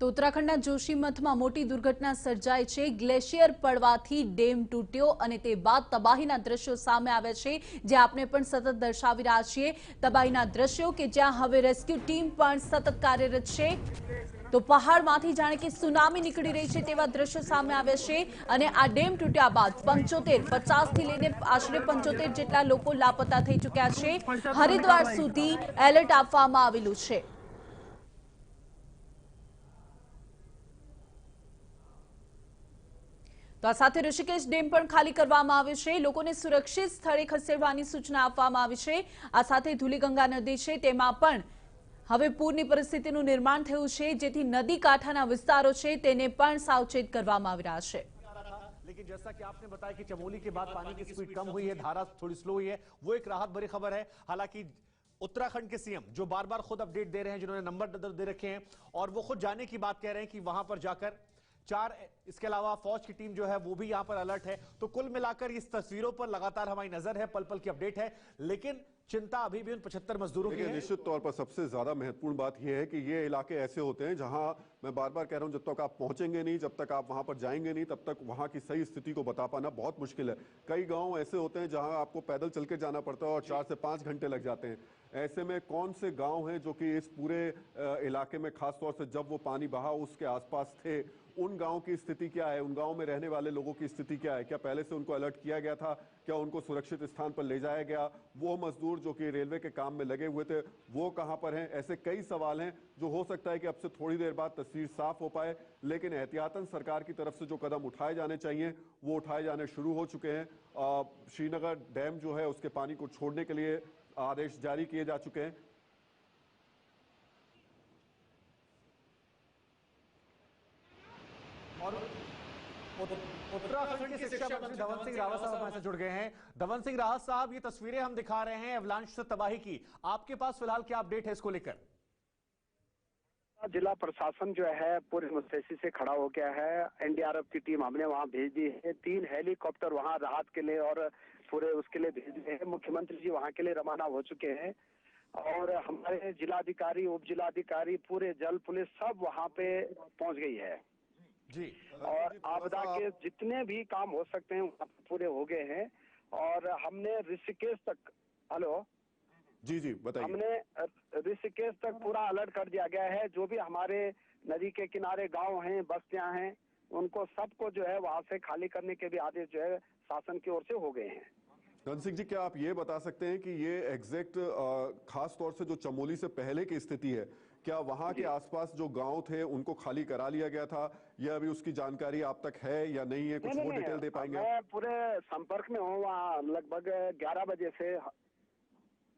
તો ઉત્તરાખંડના જોશીમઠમાં મોટી દુર્ઘટના સર્જાઈ છે। ગ્લેશિયર પડવાથી ડેમ તૂટ્યો અને તે બાદ તબાહીના દ્રશ્યો સામે આવ્યા છે, જે આપણે પણ સતત દર્શાવી રહ્યા છીએ। તબાહીના દ્રશ્યો કે જ્યાં હવે રેસ્ક્યુ ટીમ પણ સતત કાર્યરત છે। તો પહાડમાંથી જાણે કે સુનામી નીકળી રહી છે તેવા દ્રશ્યો સામે આવ્યા છે અને આ ડેમ તૂટ્યા બાદ 50 થી લઈને આશરે 75 જેટલા લોકો લાપતા થઈ ચૂક્યા છે। હરિદ્વાર સુધી એલર્ટ આપવામાં આવેલું છે। તો આ સાથે ઋષિકેશ ડેમ પણ ખાલી કરવામાં આવ્યો છે। લોકોને સુરક્ષિત સ્થળે ખસેડવાની સૂચના આપવામાં આવી છે। આ સાથે ધુલીગંગા નદી છે તેમાં પણ હવે પૂરની પરિસ્થિતિનું નિર્માણ થયું છે, જેથી નદી કાંઠાના વિસ્તારો છે તેને પણ સાવચેત કરવામાં આવી રહ્યા છે। लेकिन जैसा कि आपने बताया कि चमोली के बाद पानी की स्पीड कम हुई है, धारा थोड़ी स्लो हुई है, वो एक राहत भरी खबर है। हालांकि उत्तराखंड के सीएम जो बार बार खुद अपडेट दे रहे हैं, जिन्होंने नंबर दे रखे हैं और वो खुद जाने की बात कह रहे हैं कि वहां पर जाकर इसके अलावा फौज की टीम जो है वो भी यहां पर अलर्ट है। तो कुल मिलाकर इस तस्वीरों पर लगातार हमारी नजर है, पल पल की अपडेट है, लेकिन चिंता अभी भी उन 75 मजदूरों की है। निश्चित तौर पर सबसे ज्यादा महत्वपूर्ण बात यह है कि ये इलाके ऐसे होते हैं जहां मैं बार बार कह रहा हूं, जब तक आप पहुंचेंगे नहीं, जब तक आप वहां पर जाएंगे नहीं, तब तक वहां की सही स्थिति को बता पाना बहुत मुश्किल है। कई गांव ऐसे होते हैं जहां आपको पैदल चल के जाना पड़ता है और 4 से 5 घंटे लग जाते हैं। ऐसे में कौन से गांव हैं जो कि इस पूरे इलाके में खासतौर से जब वो पानी बहा उसके आसपास थे, उन गांव की स्थिति क्या है, उन गांव में रहने वाले लोगों की स्थिति क्या है, क्या पहले से उनको अलर्ट किया गया था, क्या उनको सुरक्षित स्थान पर ले जाया गया, वो मजदूर जो कि रेलवे के काम में लगे हुए थे वो कहां पर हैं? ऐसे कई सवाल हैं जो हो सकता है कि अब से थोड़ी देर बाद तस्वीर साफ हो पाए, लेकिन एहतियातन सरकार की तरफ से जो कदम उठाए जाने चाहिए वो उठाए जाने शुरू हो चुके हैं। श्रीनगर डैम जो है उसके पानी को छोड़ने के लिए आदेश जारी किए जा चुके हैं। और उत्तराखंड के शिक्षा मंत्री धवन सिंह रावत साहब हमारे से जुड़ गए हैं। धवन सिंह रावत साहब, ये तस्वीरें हम दिखा रहे हैं अवलांच से तबाही की, आपके पास फिलहाल क्या अपडेट है इसको लेकर? जिला प्रशासन जो है पूरी मुस्तैदी से खड़ा हो गया है। एनडीआरएफ की टीम हमने वहां भेज दी है, 3 हेलीकॉप्टर वहां राहत के लिए और पूरे उसके लिए भेज दिए हैं। मुख्यमंत्री जी वहां के लिए रवाना हो चुके हैं और हमारे जिलाधिकारी, उप जिलाधिकारी, पूरे जल पुलिस सब वहां पे पहुंच गई है जी। और आपदा के जितने भी काम हो सकते हैं पूरे हो गए हैं। और हमने ऋषिकेश तक, हेलो जी जी बताइए, हमने ऋषिकेश तक पूरा अलर्ट कर दिया गया है। जो भी हमारे नदी के किनारे गांव हैं, बस्तियां हैं, उनको सबको जो है वहां से खाली करने के भी आदेश जो है शासन की ओर से हो गए हैं। धन सिंह जी, क्या आप ये बता सकते हैं कि ये एग्जैक्ट खास तौर से जो चमोली से पहले की स्थिति है, क्या वहां के आसपास जो गांव थे उनको खाली करा लिया गया था, या अभी उसकी जानकारी आप तक है या नहीं है? कुछ वो डिटेल दे पाएंगे? मैं पूरे संपर्क में हूँ वहाँ लगभग 11 बजे से,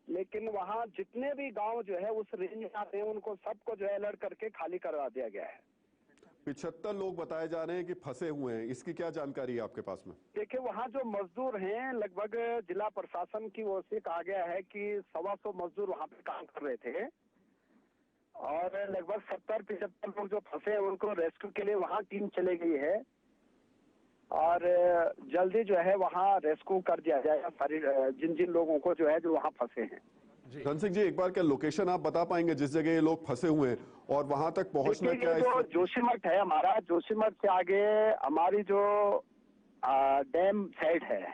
लेकिन वहाँ जितने भी गांव जो है उस रेंज में आते हैं उनको सबको जो है अलर्ट करके खाली करवा दिया गया है। 75 लोग बताए जा रहे हैं कि फंसे हुए हैं, इसकी क्या जानकारी है आपके पास में? देखिए, वहाँ जो मजदूर हैं लगभग जिला प्रशासन की ओर से कहा गया है कि 125 मजदूर वहाँ पे काम कर रहे थे और लगभग 70-75 लोग जो फंसे हैं उनको रेस्क्यू के लिए वहाँ टीम चली गई है और जल्दी जो है वहाँ रेस्क्यू कर दिया जाएगा सारी जिन जिन लोगों को जो है जो वहाँ फंसे हैं। धन सिंह जी, एक बार क्या लोकेशन आप बता पाएंगे जिस जगह ये लोग फंसे हुए हैं और वहां तक पहुंचना क्या है? जो जोशीमठ है हमारा, जोशीमठ से आगे हमारी जो डैम साइड है,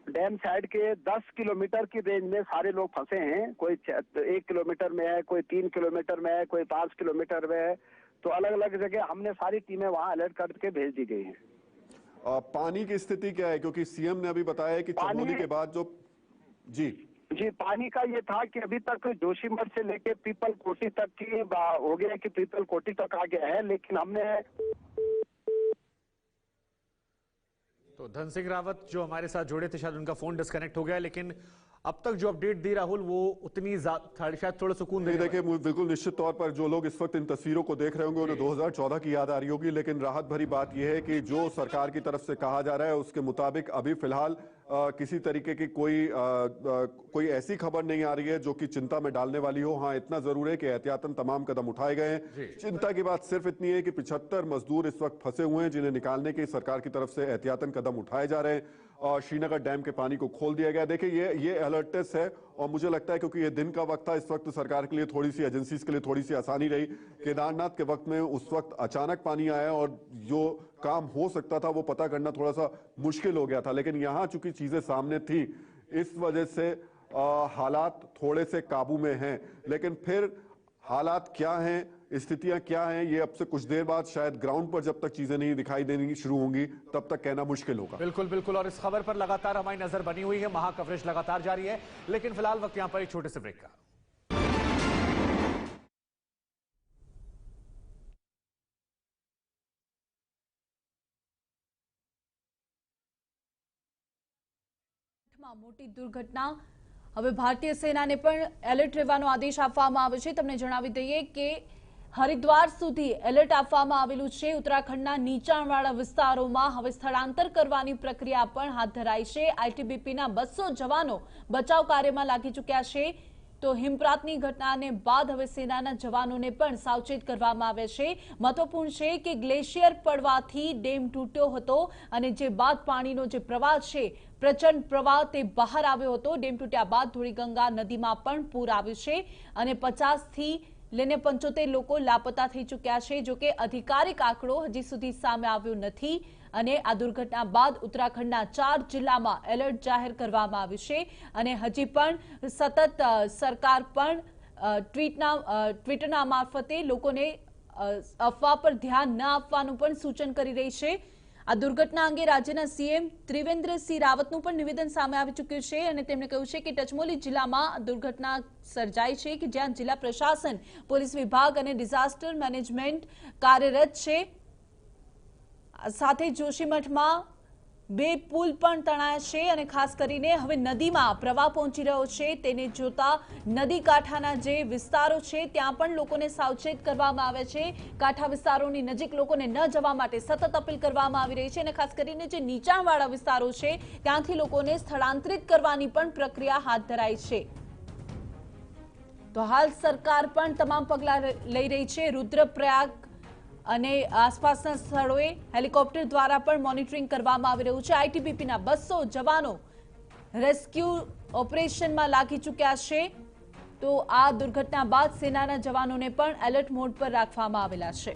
डैम साइड के 10 किलोमीटर की रेंज में सारे लोग फंसे हैं। कोई 1 किलोमीटर में है, कोई 3 किलोमीटर में है, कोई 5 किलोमीटर में है। तो अलग अलग जगह हमने सारी टीमें वहां अलर्ट करके भेज दी गई हैं। पानी की स्थिति क्या है? क्योंकि सीएम ने अभी बताया है कि चमोली के बाद जो जी पानी का ये था कि अभी तक जोशीमठ से लेके पीपल कोटी तक की हो गया कि पीपल कोटी तक आ गया है, लेकिन हमने तो धन सिंह रावत जो हमारे साथ जुड़े थे, शायद उनका फोन डिस्कनेक्ट हो गया, लेकिन अब तक जो अपडेट दी राहुल वो उतनी शायद थोड़ा सुकून नहीं। देखिए, बिल्कुल निश्चित तौर पर जो लोग इस वक्त इन तस्वीरों को देख रहे होंगे उन्हें 2014 की याद आ रही होगी, लेकिन राहत भरी बात यह है कि जो सरकार की तरफ से कहा जा रहा है उसके मुताबिक अभी फिलहाल किसी तरीके की कोई ऐसी खबर नहीं आ रही है जो कि चिंता में डालने वाली हो। हाँ, इतना जरूर है कि एहतियातन तमाम कदम उठाए गए हैं। चिंता की बात सिर्फ इतनी है कि 75 मजदूर इस वक्त फंसे हुए हैं जिन्हें निकालने की सरकार की तरफ से एहतियातन कदम उठाए जा रहे हैं। श्रीनगर डैम के पानी को खोल दिया गया। देखिए ये अलर्टनेस है और मुझे लगता है क्योंकि ये दिन का वक्त था, इस वक्त सरकार के लिए थोड़ी सी, एजेंसीज के लिए थोड़ी सी आसानी रही। केदारनाथ के वक्त में उस वक्त अचानक पानी आया और जो काम हो सकता था वो पता करना थोड़ा सा मुश्किल हो गया था, लेकिन यहाँ चूंकि चीजें सामने थी इस वजह से हालात थोड़े से काबू में हैं। लेकिन फिर हालात क्या हैं, स्थितियां क्या हैं, ये अब से कुछ देर बाद शायद ग्राउंड पर जब तक चीजें नहीं दिखाई देनी शुरू होंगी तब तक कहना मुश्किल होगा। बिल्कुल बिल्कुल, और इस खबर पर लगातार हमारी नजर बनी हुई है, महा कवरेज लगातार जारी है। लेकिन फिलहाल वक्त यहां पर एक छोटे से ब्रेक का। મોટી દુર્ઘટના, હવે ભારતીય સેનાને પણ એલર્ટ રહેવાનો આદેશ આપવામાં આવ્યો છે। તમને જણાવી દઈએ કે હરિદ્વાર સુધી એલર્ટ આપવામાં આવેલું છે। ઉત્તરાખંડના નીચાણવાળા વિસ્તારોમાં હવે સ્થળાંતર કરવાની પ્રક્રિયા પણ હાથ ધરાઈ છે। આઈટીબીપીના 200 જવાનો બચાવ કાર્યમાં લાગી ચૂક્યા છે। તો હિમપ્રાતની ઘટનાને બાદ હવે સેનાના જવાનોને પણ સાવચેત કરવામાં આવે છે। મહત્વપૂર્ણ છે કે ગ્લેશિયર પડવાથી ડેમ તૂટ્યો હતો અને જે બાદ પાણીનો જે પ્રવાહ છે, પ્રચંડ પ્રવાહ તે બહાર આવ્યો હતો। ડેમ તૂટ્યા બાદ ધોળીગંગા નદીમાં પણ પૂર આવ્યું છે અને 50 થી લઈને 75 લોકો લાપતા થઈ ચૂક્યા છે। જો કે અધિકારિક આંકડો હજી સુધી સામે આવ્યો નથી અને આ દુર્ઘટના બાદ ઉત્તરાખંડના 4 જિલ્લામાં એલર્ટ જાહેર કરવામાં આવ્યું છે અને હજી પણ સતત સરકાર પણ ટ્વિટરના મારફતે લોકોને અફવા પર ધ્યાન ન આપવાનું પણ સૂચન કરી રહી છે। આ દુર્ઘટના અંગે રાજ્યના સીએમ ત્રિવેન્દ્રસિંહ રાવતનું પણ નિવેદન સામે આવી ચૂક્યું છે અને તેમણે કહ્યું છે કે ટચમોલી જિલ્લામાં દુર્ઘટના સર્જાઈ છે કે જ્યાં જિલ્લા પ્રશાસન, પોલીસ વિભાગ અને ડિઝાસ્ટર મેનેજમેન્ટ કાર્યરત છે। સાથે જોશીમઠમાં 2 પુલ પણ તણાયા છે અને ખાસ કરીને હવે નદીમાં પ્રવાહ પહોંચી રહ્યો છે તેને જોતા નદી કાંઠાના જે વિસ્તારો છે ત્યાં પણ લોકોને સાવચેત કરવામાં આવે છે। કાંઠા વિસ્તારોની નજીક લોકોને ન જવા માટે સતત અપીલ કરવામાં આવી રહી છે અને ખાસ કરીને જે નીચાણવાળા વિસ્તારો છે ત્યાંથી લોકોને સ્થળાંતરિત કરવાની પણ પ્રક્રિયા હાથ ધરાઈ છે। તો હાલ સરકાર પણ તમામ પગલાં લઈ રહી છે। રુદ્રપ્રયાગ અને આસપાસના સ્થળોએ હેલિકોપ્ટર દ્વારા પણ મોનિટરિંગ કરવામાં આવી રહ્યું છે। આઈટીબીપીના 200 જવાનો રેસ્ક્યુ ઓપરેશનમાં લાગી ચૂક્યા છે। તો આ દુર્ઘટના બાદ સેનાના જવાનોને પણ એલર્ટ મોડ પર રાખવામાં આવેલા છે।